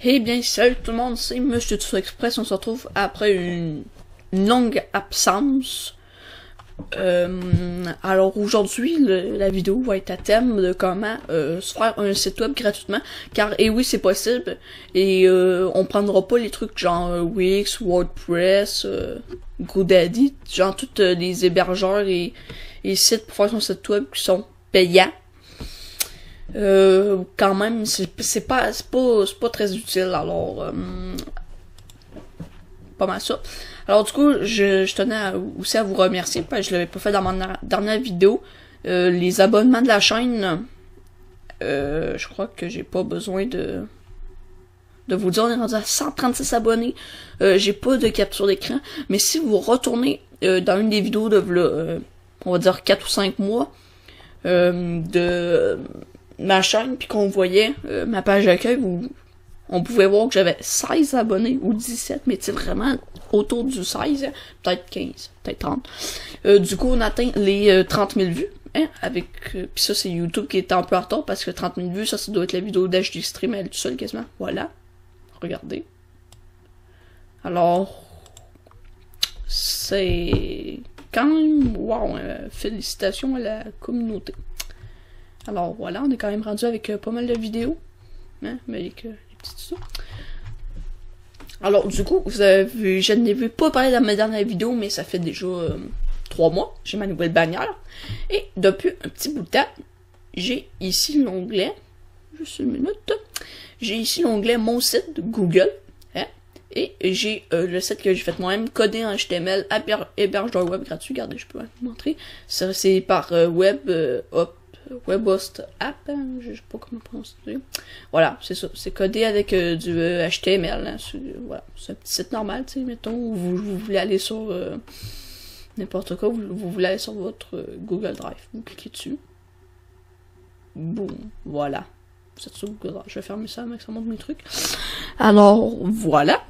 Eh bien, salut tout le monde, c'est Monsieur Tuto Express. On se retrouve après une longue absence. Alors aujourd'hui, la vidéo va être à thème de comment se faire un site web gratuitement. Car, et oui, c'est possible. Et on prendra pas les trucs genre Wix, WordPress, GoDaddy, genre tous les hébergeurs et sites pour faire son site web qui sont payants. Quand même, c'est pas très utile, alors pas mal ça. Alors du coup, je tenais aussi à vous remercier, parce que je l'avais pas fait dans ma dernière vidéo. Les abonnements de la chaîne, je crois que j'ai pas besoin de vous dire, on est rendu à 136 abonnés. J'ai pas de capture d'écran, mais si vous retournez dans une des vidéos de on va dire 4 ou 5 mois de ma chaîne, puis qu'on voyait ma page d'accueil, où on pouvait voir que j'avais 16 abonnés ou 17, mais c'est vraiment autour du 16, peut-être 15, peut-être 30. Du coup, on atteint les 30 000 vues, hein, avec puis ça, c'est YouTube qui est un peu en retard, parce que 30 000 vues, ça doit être la vidéo d'HD Stream, elle tout seule quasiment. Voilà. Regardez. Alors, c'est quand même, wow, félicitations à la communauté. Alors voilà, on est quand même rendu avec pas mal de vidéos, hein, mais avec les petites ça. Alors du coup, je n'avais pas parlé dans ma dernière vidéo, mais ça fait déjà 3 mois, j'ai ma nouvelle bannière. Et depuis un petit bout de temps, j'ai ici l'onglet, juste une minute, j'ai ici l'onglet mon site de Google, hein, et j'ai le site que j'ai fait moi-même, codé en HTML, hébergeur web gratuit. Regardez, je peux vous montrer. Ça, c'est par WebHost App, hein, je sais pas comment prononcer. Voilà, c'est ça. C'est codé avec du HTML. Hein, voilà, c'est un petit site normal, tu sais, mettons, où vous voulez aller sur n'importe quoi, vous voulez aller sur votre Google Drive. Vous cliquez dessus. Boum, voilà. Vous êtes sur Google Drive. Je vais fermer ça, avec ça montre mes trucs. Alors, voilà.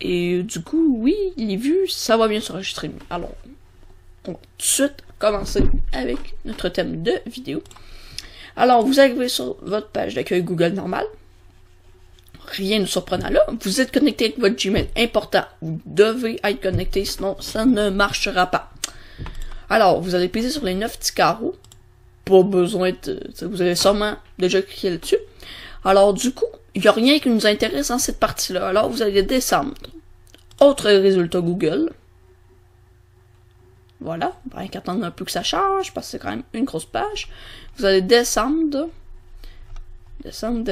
Et du coup, oui, les vues, ça va bien s'enregistrer. Alors, on va tout de suite commencer avec notre thème de vidéo. Alors, vous arrivez sur votre page d'accueil Google normale. Rien de surprenant là. Vous êtes connecté avec votre Gmail. Important, vous devez être connecté, sinon ça ne marchera pas. Alors, vous allez peser sur les 9 petits carreaux. Pas besoin de... Vous avez sûrement déjà cliqué là-dessus. Alors, du coup, il n'y a rien qui nous intéresse dans cette partie-là. Alors, vous allez descendre. Autre résultat Google. Voilà, on va attendre un peu que ça charge, parce que c'est quand même une grosse page. Vous allez descendre. Descendre.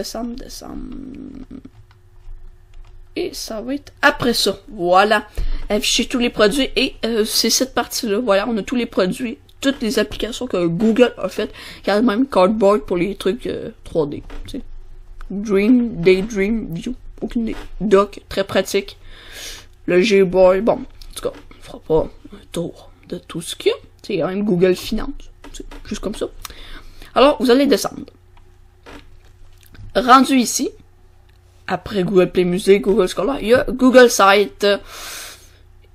Et ça va être après ça. Voilà. Afficher tous les produits. Et c'est cette partie-là. Voilà, on a tous les produits. Toutes les applications que Google a faites. Il y a même Cardboard pour les trucs 3D. T'sais. Dream, Daydream, View. Aucune idée. Doc, très pratique. Le Gboard. Bon, en tout cas, on fera pas un tour de tout ce qu'il y a. C'est quand même Google Finance. Juste comme ça. Alors, vous allez descendre. Rendu ici, après Google Play Music, Google Scholar, il y a Google Site.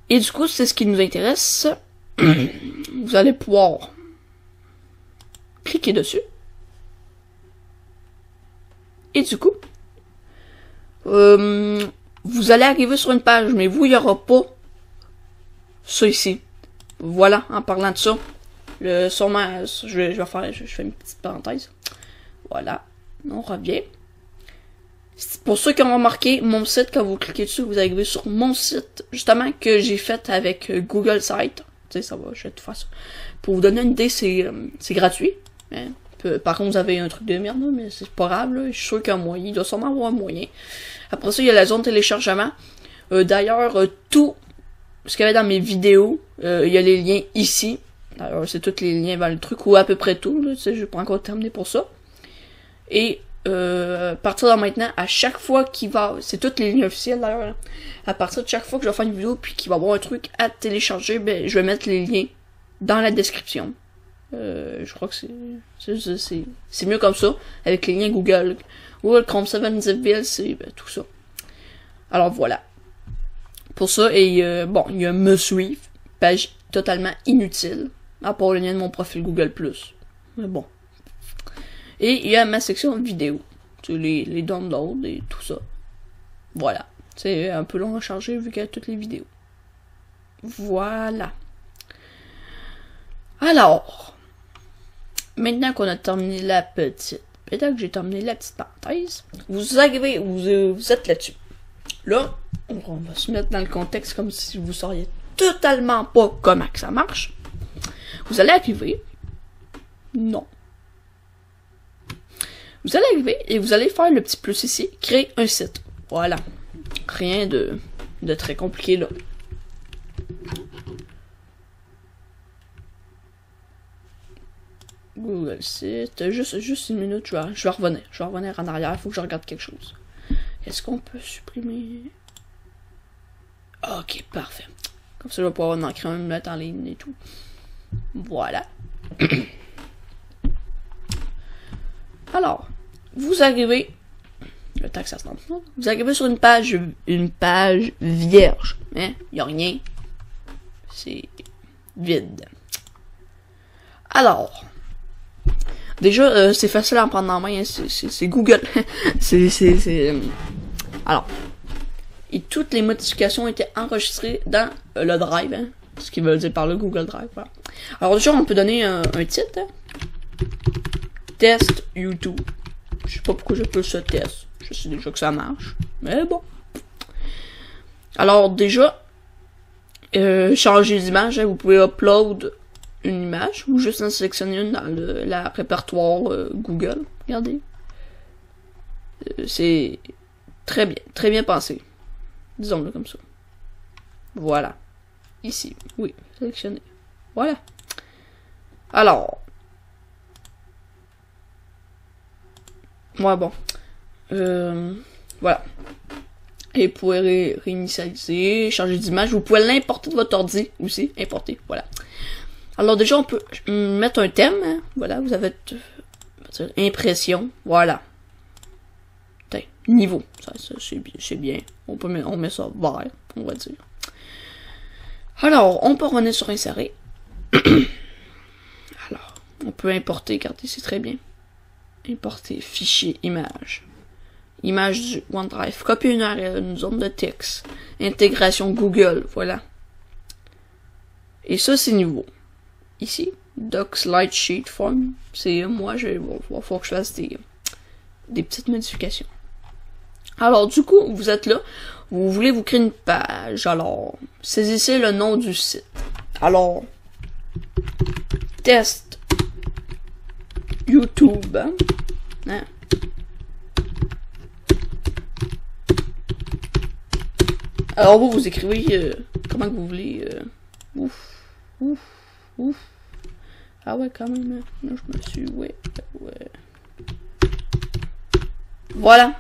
Et du coup, c'est ce qui nous intéresse. Vous allez pouvoir cliquer dessus. Et du coup, vous allez arriver sur une page, mais vous, il n'y aura pas ça ici. Voilà, en parlant de ça, sûrement, je fais une petite parenthèse. Voilà, on revient. Pour ceux qui ont remarqué mon site, quand vous cliquez dessus, vous arrivez sur mon site, justement, que j'ai fait avec Google Site. Tu sais, ça va, je vais tout faire ça. Pour vous donner une idée, c'est gratuit. Hein. Par contre, vous avez un truc de merde, là, mais c'est pas grave, là. Je suis sûr qu'il y a un moyen. Il doit sûrement avoir un moyen. Après ça, il y a la zone téléchargement. D'ailleurs, tout ce qu'il y avait dans mes vidéos, il y a les liens ici. D'ailleurs, c'est tous les liens vers le truc, ou à peu près tout, là. Tu sais, je vais pas encore terminer pour ça. Et à partir de maintenant, à chaque fois qu'il va... C'est tous les liens officiels d'ailleurs. À partir de chaque fois que je vais faire une vidéo puis qu'il va y avoir un truc à télécharger, ben je vais mettre les liens dans la description. Je crois que c'est mieux comme ça. Avec les liens Google Chrome 7 Zipville, c'est tout ça. Alors voilà. Pour ça, et bon, il y a me suivre. Page totalement inutile. À part le lien de mon profil Google+. Mais bon. Et il y a ma section vidéo. Les downloads et tout ça. Voilà. C'est un peu long à charger vu qu'il y a toutes les vidéos. Voilà. Alors, maintenant qu'on a terminé maintenant que j'ai terminé la petite parenthèse, vous arrivez, vous êtes là-dessus. Là, on va se mettre dans le contexte comme si vous sauriez totalement pas comment que ça marche. Vous allez arriver. Non. Vous allez arriver et vous allez faire le petit plus ici, créer un site. Voilà. Rien de très compliqué là. Google Site. Juste une minute, je vais revenir. Je vais revenir en arrière, il faut que je regarde quelque chose. Est-ce qu'on peut supprimer? Ok, parfait. Comme ça, je vais pouvoir en créer un mettre en ligne et tout. Voilà. Alors, vous arrivez. Le temps que ça se lance. Vous arrivez sur une page vierge. Hein? Il n'y a rien. C'est vide. Alors. Déjà, c'est facile à en prendre en main. Hein? C'est Google. Alors. Et toutes les modifications ont été enregistrées dans le Drive. Hein? Ce qui veut dire par le Google Drive. Voilà. Alors déjà, on peut donner un titre. Hein? Test YouTube. Je sais pas pourquoi j'appelle ça test. Je sais déjà que ça marche. Mais bon. Alors déjà, changer d'image. Hein? Vous pouvez upload une image ou juste en sélectionner une dans la répertoire Google. Regardez. C'est très bien pensé. Disons-le comme ça. Voilà. Ici. Oui, sélectionner. Voilà. Alors. Ouais, bon. Voilà. Et vous pouvez réinitialiser, changer d'image. Vous pouvez l'importer de votre ordi aussi. Importer, voilà. Alors déjà, on peut mettre un thème. Hein. Voilà, vous avez impression. Voilà. Niveau. Ça c'est bien. On met ça vert, on va dire. Alors, on peut revenir sur insérer. Alors, on peut importer, regardez, c'est très bien. Importer fichier image. Image du OneDrive. Copier une URL, une zone de texte. Intégration Google, voilà. Et ça, c'est nouveau. Ici, Doc Slide Sheet Form. C'est moi, il va falloir que je fasse des petites modifications. Alors, du coup, vous êtes là. Vous voulez vous créer une page. Alors, saisissez le nom du site. Alors, test YouTube. Hein? Alors, vous écrivez comment que vous voulez. Ouf. Ah ouais, quand même. Là, je me suis... Ouais. Voilà.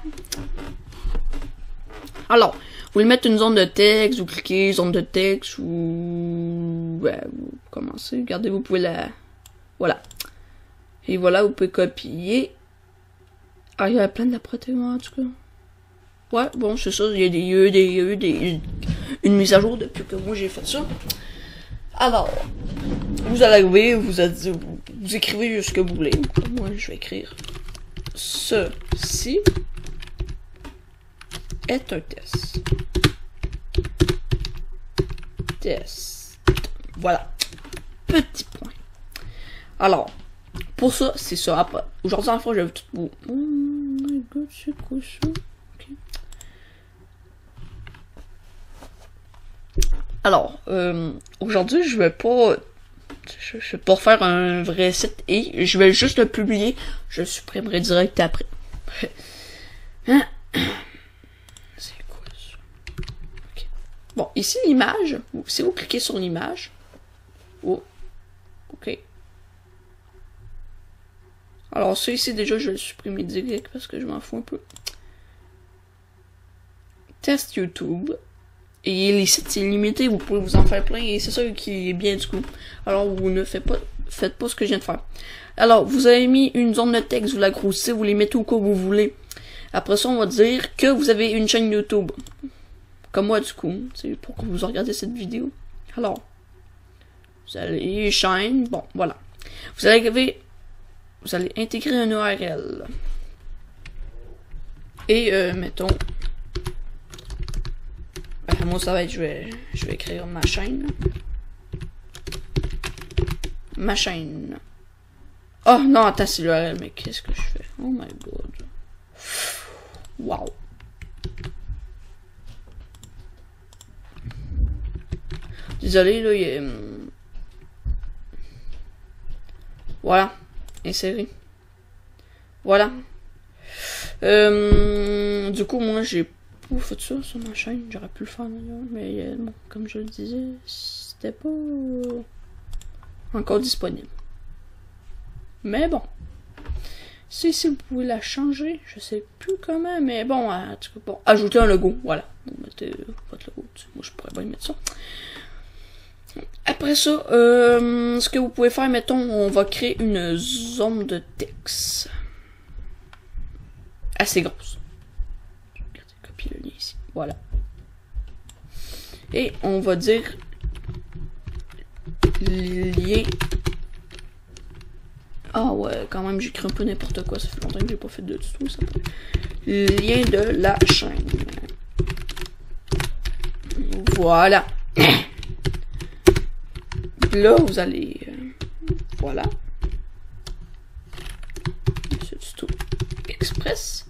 Alors, vous voulez mettre une zone de texte, vous cliquez zone de texte, ou... Ouais, vous commencez, regardez, vous pouvez la... Voilà. Et voilà, vous pouvez copier. Ah, il y a plein de la protéine, en tout cas. Ouais, bon, c'est ça, il y a eu une mise à jour depuis que moi j'ai fait ça. Alors, vous allez arriver, vous écrivez ce que vous voulez. Moi, je vais écrire ceci est un test. Test. Voilà. Petit point. Alors, pour ça, c'est ça. Après, aujourd'hui, en fait, je vais tout vous... Oh my god, c'est quoi ça? Ok. Alors, aujourd'hui, je vais pas faire un vrai site et je vais juste le publier. Je le supprimerai direct après. Hein? C'est quoi ça? Okay. Bon, ici l'image. Si vous cliquez sur l'image. Oh. Ok. Alors ça ici déjà je vais le supprimer direct parce que je m'en fous un peu. Test YouTube. Et les sites c'est limité, vous pouvez vous en faire plein et c'est ça qui est bien du coup. Alors vous ne faites pas ce que je viens de faire. Alors vous avez mis une zone de texte, vous la grossissez, vous les mettez où que vous voulez. Après ça on va dire que vous avez une chaîne YouTube. Comme moi du coup, c'est pour que vous regardez cette vidéo. Alors, vous allez chaîne, bon voilà. Vous allez intégrer un URL. Et mettons Puis moi, ça va être, je vais écrire ma chaîne. Ma chaîne. Oh non, attends, c'est l'URL, mais qu'est-ce que je fais? Oh my god. Wow. Désolé, là, il est... Voilà. Insérer. Voilà. Du coup, moi, j'ai pas fait ça sur ma chaîne. J'aurais pu le faire, mais bon, comme je le disais, c'était pas encore disponible. Mais bon. Si vous pouvez la changer, je sais plus comment, mais bon, en tout cas, bon, ajouter un logo, voilà. Vous mettez votre logo dessus. Moi, je pourrais bien mettre ça. Après ça, ce que vous pouvez faire, mettons, on va créer une zone de texte. Assez grosse. Regardez, copier le lien ici. Voilà. Et on va dire lien. Ah ouais, quand même, j'écris un peu n'importe quoi. Ça fait longtemps que j'ai pas fait de tout ça. Lien de la chaîne. Voilà. Là, vous allez... voilà. Ce tuto express.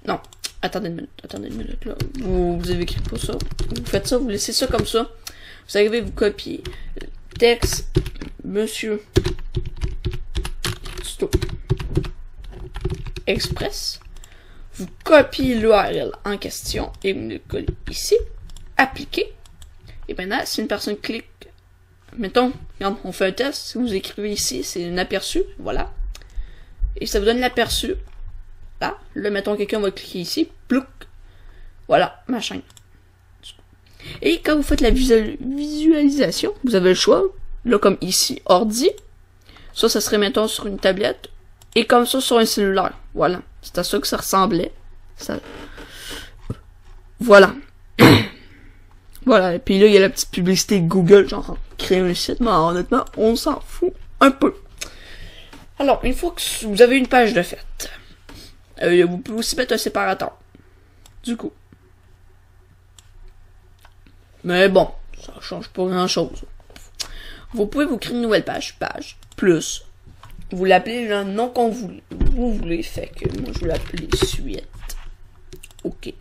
Non, attendez une minute, là. Vous avez écrit pas ça. Vous faites ça, vous laissez ça comme ça. Vous arrivez, vous copiez. Texte, monsieur. Tuto express. Vous copiez l'URL en question et vous le collez ici. Appliquer. Et maintenant, si une personne clique, mettons, regarde, on fait un test, si vous écrivez ici, c'est un aperçu, voilà. Et ça vous donne l'aperçu. Là, mettons, quelqu'un va cliquer ici, plouc, voilà, ma chaîne. Et quand vous faites la visualisation, vous avez le choix, là, comme ici, ordi. Ça serait, mettons, sur une tablette. Et comme ça, sur un cellulaire. Voilà. C'est à ça que ça ressemblait. Ça... Voilà. Voilà, et puis là, il y a la petite publicité Google, genre, créer un site, mais honnêtement, on s'en fout un peu. Alors, une fois que vous avez une page de fait, vous pouvez aussi mettre un séparateur. Du coup. Mais bon, ça change pas grand-chose. Vous pouvez vous créer une nouvelle page, plus, vous l'appelez le nom qu'on vous voulez, fait que moi, je vais l'appeler suite. OK.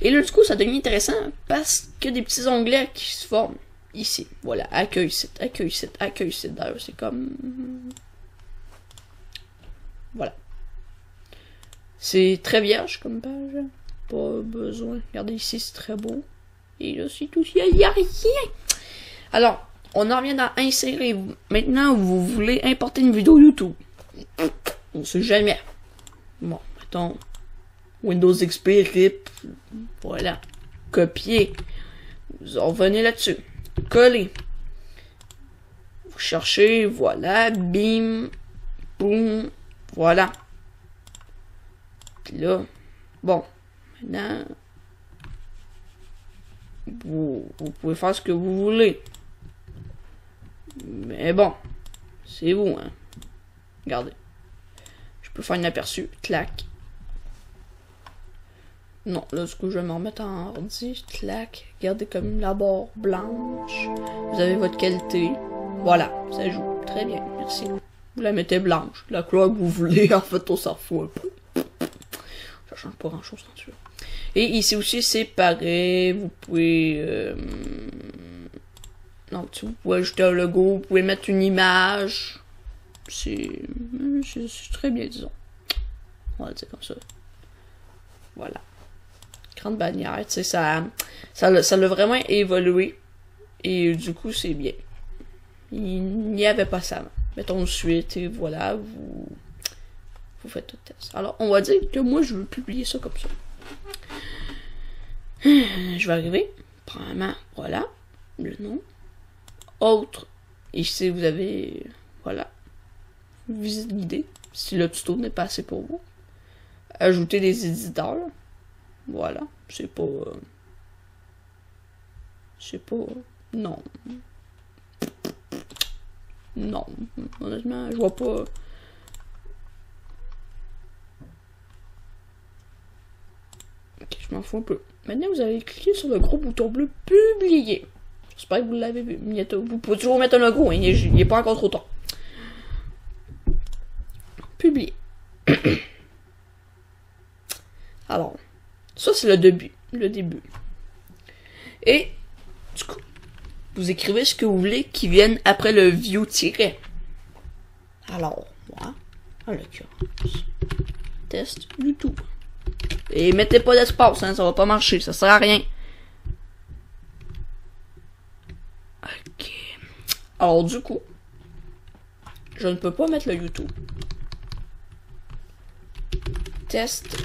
Et là, du coup, ça devient intéressant parce que des petits onglets qui se forment ici. Voilà, accueil site, accueil site, accueil site. D'ailleurs, c'est comme... Voilà. C'est très vierge comme page. Pas besoin. Regardez ici, c'est très beau. Et là, c'est tout. Il n'y a rien. Alors, on en revient dans insérer. Maintenant, vous voulez importer une vidéo YouTube. On ne sait jamais. Bon, mettons... Windows XP, RIP, voilà. Copier. Vous en revenez là-dessus. Coller. Vous cherchez, voilà, bim, boum, voilà. Puis là, bon, maintenant, vous pouvez faire ce que vous voulez. Mais bon, c'est vous, hein. Regardez. Je peux faire un aperçu, clac. Non, là, ce que je vais me remettre en ordi, clac, regardez comme la barre blanche. Vous avez votre qualité. Voilà, ça joue. Très bien, merci. Vous la mettez blanche. La couleur que vous voulez, en fait, on s'en fout un peu. Ça change pas grand-chose, quand tu veux. Et ici aussi, c'est pareil. Vous pouvez... Non, vous pouvez ajouter un logo, vous pouvez mettre une image. C'est très bien, disons. On va le dire comme ça. Voilà. Grande bannière, tu sais, ça l'a vraiment évolué. Et du coup, c'est bien. Il n'y avait pas ça. Mettons suite, et voilà, vous faites tout le test. Alors, on va dire que moi, je veux publier ça comme ça. Je vais arriver. Premièrement, voilà, le nom. Autre. Ici, vous avez, voilà, visite guidée. Si le tuto n'est pas assez pour vous. Ajouter des éditeurs. Voilà, c'est pas... non. Non, honnêtement, je vois pas... Ok, je m'en fous un peu. Maintenant, vous allez cliquer sur le gros bouton bleu publier. J'espère que vous l'avez vu. Vous pouvez toujours mettre un logo, hein, il n'est pas encore trop tard. Publier. Alors, ça c'est le début. Et, du coup, vous écrivez ce que vous voulez qui vienne après le view-tiret. Alors, moi, en l'occurrence, test YouTube. Et mettez pas d'espace, hein, ça va pas marcher, ça sert à rien. Ok. Alors, du coup, je ne peux pas mettre le YouTube. Test.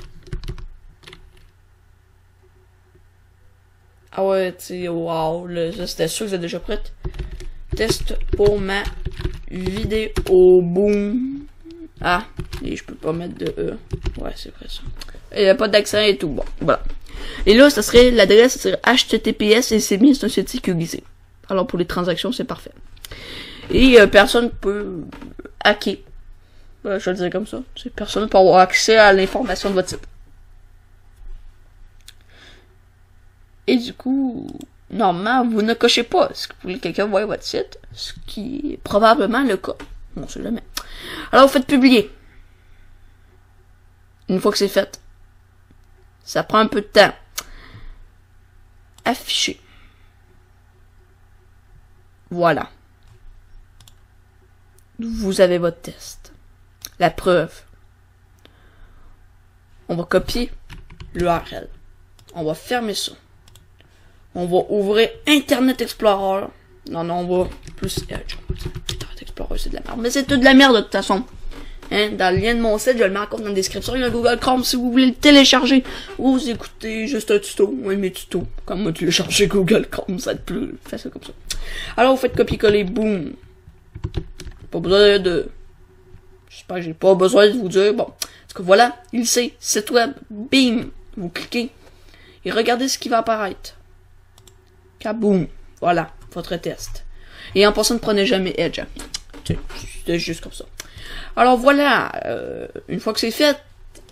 Ah ouais, tu sais, wow, c'était sûr que vous êtes déjà prête. Test pour ma vidéo, boom. Ah, et je peux pas mettre de E. Ouais, c'est vrai ça. Il n'y a pas d'accent et tout, bon, voilà. Et là, ça serait l'adresse, ça serait HTTPS et c'est bien, c'est un site sécurisé. Alors pour les transactions, c'est parfait. Et personne peut hacker. Je vais le dire comme ça. Personne ne peut avoir accès à l'information de votre site. Et du coup, normalement, vous ne cochez pas ce que vous voulez que quelqu'un voie votre site, ce qui est probablement le cas. Bon, c'est jamais. Alors, vous faites publier. Une fois que c'est fait, ça prend un peu de temps. Afficher. Voilà. Vous avez votre test. La preuve. On va copier l'URL. On va fermer ça. On va ouvrir Internet Explorer. Non, on va plus Edge. Internet Explorer, c'est de la merde. Mais c'est tout de la merde de toute façon. Hein, dans le lien de mon site, je le mets encore dans la description. Il y a Google Chrome si vous voulez le télécharger. Ou vous écoutez juste un tuto. Oui, mes tutos. Comme moi, télécharger Google Chrome, ça va être plus facile comme ça. Alors, vous faites copier-coller, boum. Pas besoin de... J'espère que j'ai pas besoin de vous dire. Bon, parce que voilà, il sait. Site web, bim. Vous cliquez. Et regardez ce qui va apparaître. Kaboom. Voilà, votre test. Et en passant, ne prenez jamais Edge. C'est juste comme ça. Alors voilà, une fois que c'est fait,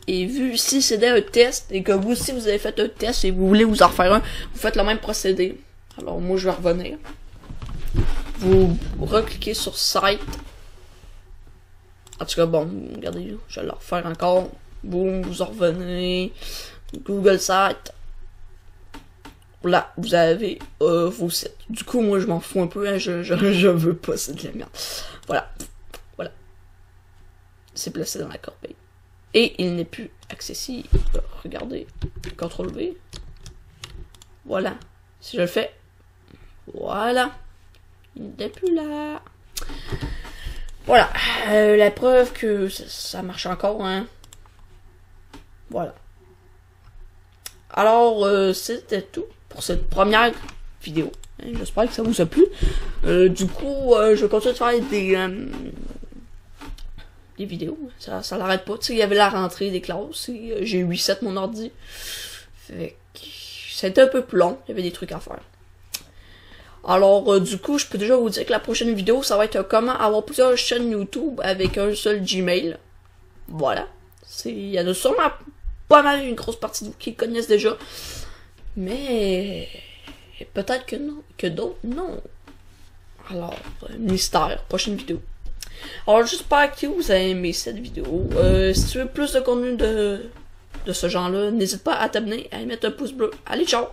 et vu si c'était un test, et que vous aussi vous avez fait un test et vous voulez vous en refaire un, vous faites le même procédé. Alors moi je vais revenir. Vous recliquez sur Site. En tout cas bon, regardez, je vais le refaire encore. Boum, vous en revenez. Google Site. Là, vous avez vos sites. Du coup, moi, je m'en fous un peu. Hein, je veux pas, c'est de la merde. Voilà. Voilà. C'est placé dans la corbeille. Et il n'est plus accessible. Regardez. CTRL V. Voilà. Si je le fais. Voilà. Il n'est plus là. Voilà. La preuve que ça marche encore. Hein. Voilà. Alors, c'était tout pour cette première vidéo. J'espère que ça vous a plu. Du coup, je continue de faire des vidéos. Ça l'arrête pas. Tu sais, il y avait la rentrée des classes. J'ai 8-7 mon ordi. Fait que c'était un peu plus long. Il y avait des trucs à faire. Alors, du coup, je peux déjà vous dire que la prochaine vidéo, ça va être comment avoir plusieurs chaînes YouTube avec un seul Gmail. Voilà. Il y en a sûrement pas mal une grosse partie de vous qui connaissent déjà. Mais peut-être que non, que d'autres non. Alors, mystère, prochaine vidéo. Alors, j'espère que vous avez aimé cette vidéo. Si tu veux plus de contenu de ce genre-là, n'hésite pas à t'abonner, à mettre un pouce bleu. Allez, ciao!